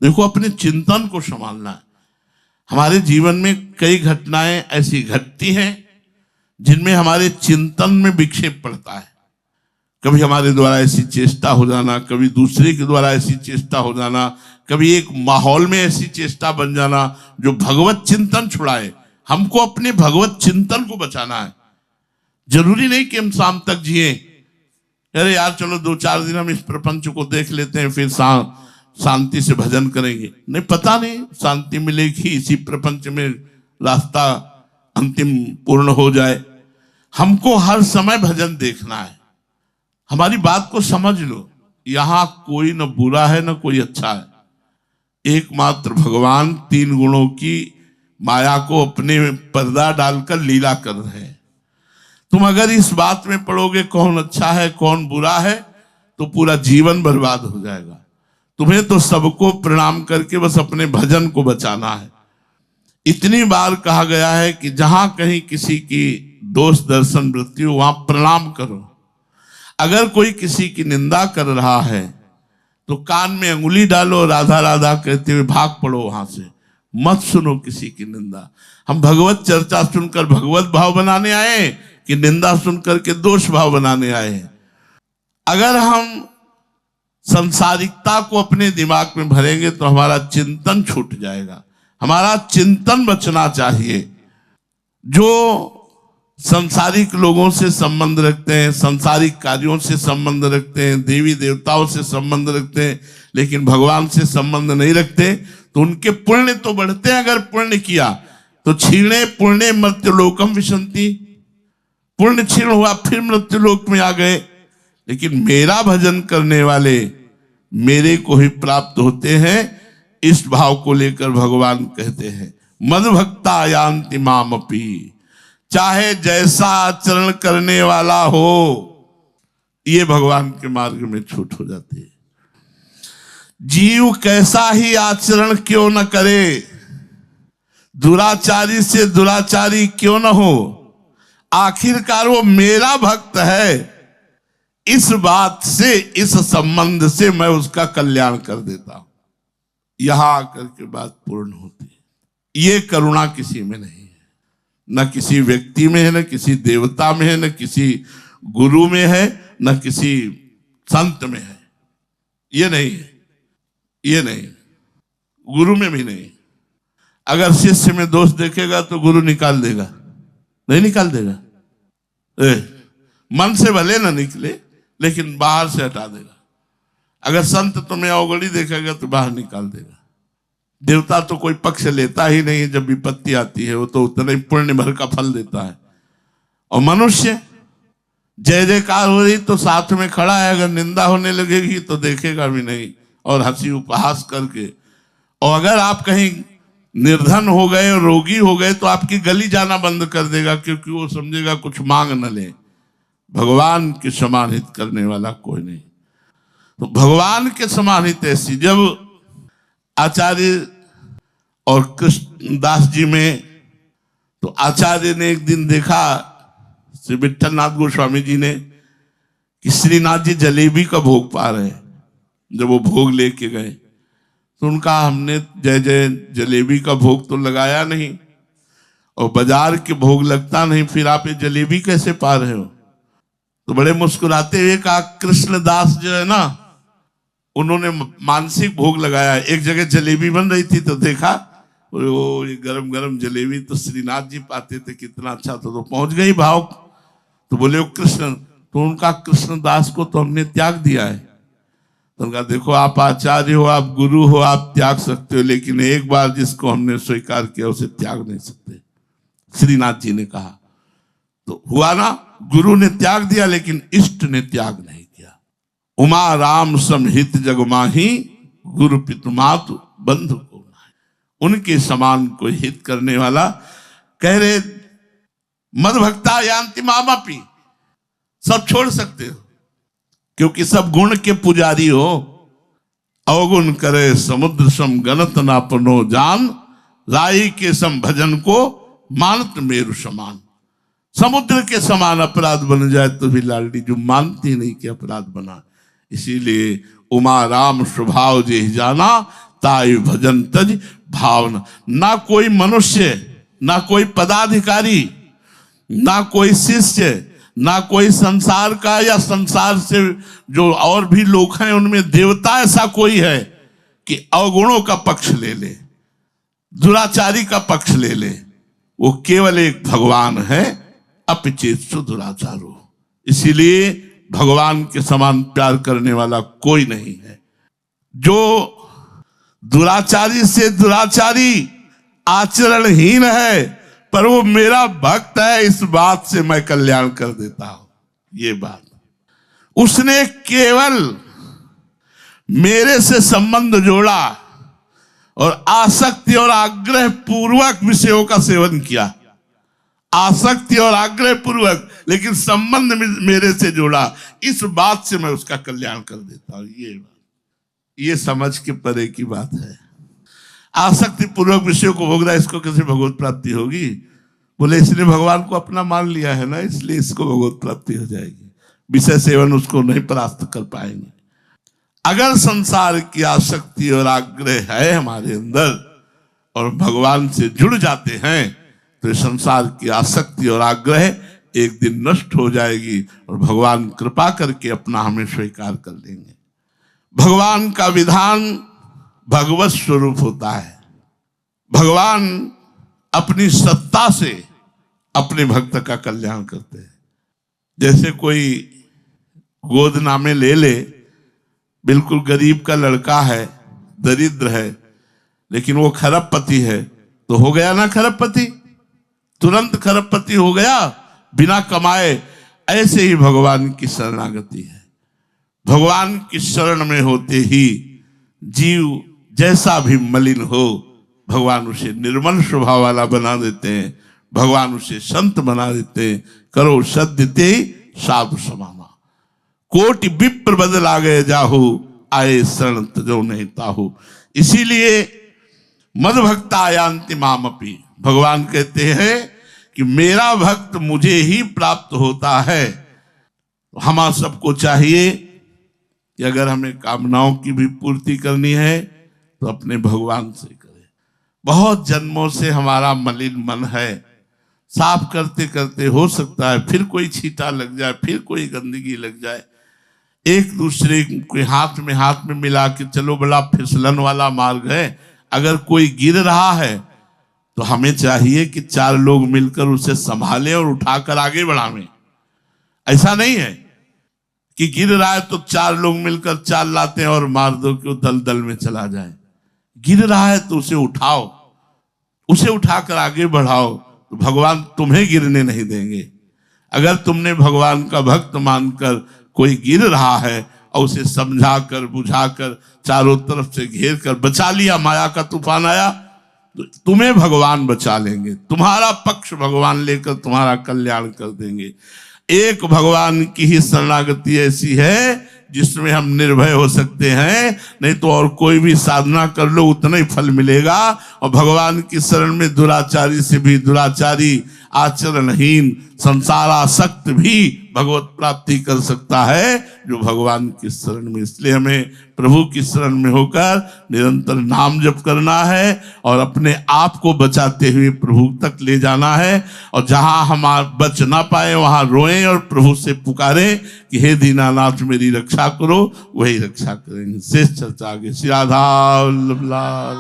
देखो, अपने चिंतन को संभालना है। हमारे जीवन में कई घटनाएं ऐसी घटती हैं जिनमें हमारे चिंतन में विक्षेप पड़ता है। कभी हमारे द्वारा ऐसी चेष्टा हो जाना, कभी दूसरे के द्वारा ऐसी चेष्टा हो जाना, कभी एक माहौल में ऐसी चेष्टा बन जाना जो भगवत चिंतन छुड़ाए। हमको अपने भगवत चिंतन को बचाना है। जरूरी नहीं कि हम शाम तक जिए, अरे यार चलो 2-4 दिन हम इस प्रपंच को देख लेते हैं, फिर शांति से भजन करेंगे। नहीं, पता नहीं शांति मिलेगी इसी प्रपंच में, रास्ता अंतिम पूर्ण हो जाए। हमको हर समय भजन देखना है। हमारी बात को समझ लो, यहां कोई न बुरा है न कोई अच्छा है। एकमात्र भगवान 3 गुणों की माया को अपने पर्दा डालकर लीला कर रहे हैं। तुम अगर इस बात में पड़ोगे कौन अच्छा है कौन बुरा है, तो पूरा जीवन बर्बाद हो जाएगा। तुम्हें तो सबको प्रणाम करके बस अपने भजन को बचाना है। इतनी बार कहा गया है कि जहां कहीं किसी की दोष दर्शन वृत्ति हो वहां प्रणाम करो। अगर कोई किसी की निंदा कर रहा है तो कान में अंगुली डालो, राधा राधा कहते हुए भाग पड़ो वहां से। मत सुनो किसी की निंदा। हम भगवत चर्चा सुनकर भगवत भाव बनाने आए कि निंदा सुनकर के दोष भाव बनाने आए हैं। अगर हम संसारिकता को अपने दिमाग में भरेंगे तो हमारा चिंतन छूट जाएगा। हमारा चिंतन बचना चाहिए। जो संसारिक लोगों से संबंध रखते हैं, संसारिक कार्यों से संबंध रखते हैं, देवी देवताओं से संबंध रखते हैं, लेकिन भगवान से संबंध नहीं रखते, तो उनके पुण्य तो बढ़ते हैं। अगर पुण्य किया तो क्षीणे पुण्य मर्त्यलोकम विशंति, पुण्य क्षीण हुआ फिर मृत्युलोक में आ गए। लेकिन मेरा भजन करने वाले मेरे को ही प्राप्त होते हैं। इस भाव को लेकर भगवान कहते हैं मद भक्ता यान्ति मामपि, चाहे जैसा आचरण करने वाला हो, ये भगवान के मार्ग में छूट हो जाती है। जीव कैसा ही आचरण क्यों न करे, दुराचारी से दुराचारी क्यों न हो, आखिरकार वो मेरा भक्त है। इस बात से, इस संबंध से मैं उसका कल्याण कर देता हूं। यहां आकर के बात पूर्ण होती है। ये करुणा किसी में नहीं है, न किसी व्यक्ति में है, न किसी देवता में है, न किसी गुरु में है, न किसी संत में है। ये नहीं है, ये नहीं, गुरु में भी नहीं। अगर शिष्य में दोष देखेगा तो गुरु निकाल देगा, नहीं निकाल देगा। मन से भले ना निकले लेकिन बाहर से हटा देगा। अगर संत तुम्हें अवगुणी देखेगा तो बाहर निकाल देगा। देवता तो कोई पक्ष लेता ही नहीं, जब विपत्ति आती है वो तो उतना ही पुण्य भर का फल देता है। और मनुष्य जय जयकार हो रही तो साथ में खड़ा है, अगर निंदा होने लगेगी तो देखेगा भी नहीं और हंसी उपहास करके। और अगर आप कहीं निर्धन हो गए और रोगी हो गए तो आपकी गली जाना बंद कर देगा, क्योंकि वो समझेगा कुछ मांग न ले। भगवान के समान हित करने वाला कोई नहीं। तो भगवान के समान हित ऐसी, जब आचार्य और कृष्णदास जी में, तो आचार्य ने एक दिन देखा श्री विठलनाथ गोस्वामी जी ने कि श्रीनाथ जी जलेबी का भोग पा रहे हैं। जब वो भोग लेके गए तो उनका, हमने जय जय जलेबी का भोग तो लगाया नहीं और बाजार के भोग लगता नहीं, फिर आप ये जलेबी कैसे पा रहे हो? तो बड़े मुस्कुराते हुए कहा, कृष्णदास जो है ना, उन्होंने मानसिक भोग लगाया। एक जगह जलेबी बन रही थी तो देखा, वो ये गरम गरम जलेबी तो श्रीनाथ जी पाते थे, कितना अच्छा था, तो पहुंच गई भाव। तो बोले वो कृष्ण, तो उनका कृष्णदास को तो हमने त्याग दिया है। तो उनका, देखो आप आचार्य हो, आप गुरु हो, आप त्याग सकते हो, लेकिन एक बार जिसको हमने स्वीकार किया उसे त्याग नहीं सकते, श्रीनाथ जी ने कहा। तो हुआ ना, गुरु ने त्याग दिया लेकिन इष्ट ने त्याग नहीं किया। उमा राम समहित जगमाही, गुरु पितुमातु बंधु को नाही। उनके समान कोई हित करने वाला, कह रहे मद भक्ता यान्ति मामपि, सब छोड़ सकते हो क्योंकि सब गुण के पुजारी हो। अवगुण करे समुद्र सम गणत नापनो जान, राई के सम भजन को मानत मेरु समान। समुद्र के समान अपराध बन जाए तो भी लालडी जो मानती नहीं कि अपराध बना। इसीलिए उमा राम स्वभाव जे जाना, ताई भजन तज भावना। ना कोई मनुष्य, ना कोई पदाधिकारी, ना कोई शिष्य, ना कोई संसार का या संसार से जो और भी लोग हैं उनमें देवता ऐसा कोई है कि अवगुणों का पक्ष ले ले, दुराचारी का पक्ष ले ले। वो केवल एक भगवान है, अपिचेत्सु दुराचारो। इसीलिए भगवान के समान प्यार करने वाला कोई नहीं है। जो दुराचारी से दुराचारी आचरणहीन है पर वो मेरा भक्त है, इस बात से मैं कल्याण कर देता हूं। ये बात उसने केवल मेरे से संबंध जोड़ा और आसक्ति और आग्रह पूर्वक विषयों का सेवन किया, आसक्ति और आग्रह पूर्वक, लेकिन संबंध मेरे से जोड़ा, इस बात से मैं उसका कल्याण कर देता हूं। ये समझ के परे की बात है। आसक्ति पूर्वक विषयों को भोग रहा है, इसको कैसे भगवत प्राप्ति होगी? बोले इसने भगवान को अपना मान लिया है ना, इसलिए इसको भगवत प्राप्ति हो जाएगी। विषय सेवन उसको नहीं परास्त कर पाएंगे। अगर संसार की आसक्ति और आग्रह है हमारे अंदर और भगवान से जुड़ जाते हैं तो संसार की आसक्ति और आग्रह एक दिन नष्ट हो जाएगी और भगवान कृपा करके अपना हमें स्वीकार कर लेंगे। भगवान का विधान भगवत स्वरूप होता है। भगवान अपनी सत्ता से अपने भक्त का कल्याण करते हैं। जैसे कोई गोदनामे ले ले, बिल्कुल गरीब का लड़का है, दरिद्र है, लेकिन वो खरबपति है, तो हो गया ना खरबपति, तुरंत खरबपति हो गया बिना कमाए। ऐसे ही भगवान की शरणागति है। भगवान की शरण में होते ही जीव जैसा भी मलिन हो, भगवान उसे निर्मल स्वभाव वाला बना देते हैं। भगवान उसे संत बना देते हैं। करो सद्यते साधु समाना, कोटि विप्र बदल आ गए जाहु, आए शरण तजो नहीं ताहु। इसीलिए मद भक्ता यान्ति मामपि, भगवान कहते हैं कि मेरा भक्त मुझे ही प्राप्त होता है। हम सबको चाहिए कि अगर हमें कामनाओं की भी पूर्ति करनी है तो अपने भगवान से करें। बहुत जन्मों से हमारा मलिन मन है, साफ करते करते हो सकता है फिर कोई छींटा लग जाए, फिर कोई गंदगी लग जाए। एक दूसरे के हाथ में मिला के चलो, बड़ा फिसलन वाला मार्ग है। अगर कोई गिर रहा है तो हमें चाहिए कि 4 लोग मिलकर उसे संभालें और उठाकर आगे बढ़ावें। ऐसा नहीं है कि गिर रहा है तो 4 लोग मिलकर चाल लाते हैं और मार दो कि वो दलदल में चला जाए। गिर रहा है तो उसे उठाओ, उसे उठाकर आगे बढ़ाओ, तो भगवान तुम्हें गिरने नहीं देंगे। अगर तुमने भगवान का भक्त मानकर कोई गिर रहा है और उसे समझाकर बुझाकर चारों तरफ से घेर कर बचा लिया, माया का तूफान आया तो तुम्हें भगवान बचा लेंगे। तुम्हारा पक्ष भगवान लेकर तुम्हारा कल्याण कर देंगे। एक भगवान की ही शरणागति ऐसी है जिसमें हम निर्भय हो सकते हैं, नहीं तो और कोई भी साधना कर लो उतना ही फल मिलेगा। और भगवान की शरण में दुराचारी से भी दुराचारी, आचरणहीन, संसारासक्त भी भगवत प्राप्ति कर सकता है जो भगवान की शरण में। इसलिए हमें प्रभु की शरण में होकर निरंतर नाम जप करना है और अपने आप को बचाते हुए प्रभु तक ले जाना है। और जहां हम बच ना पाए वहां रोएं और प्रभु से पुकारें कि हे दीनानाथ मेरी रक्षा करो, वही रक्षा करेंगे। शेष चर्चा आगे। श्री राधा वल्लभ लाल।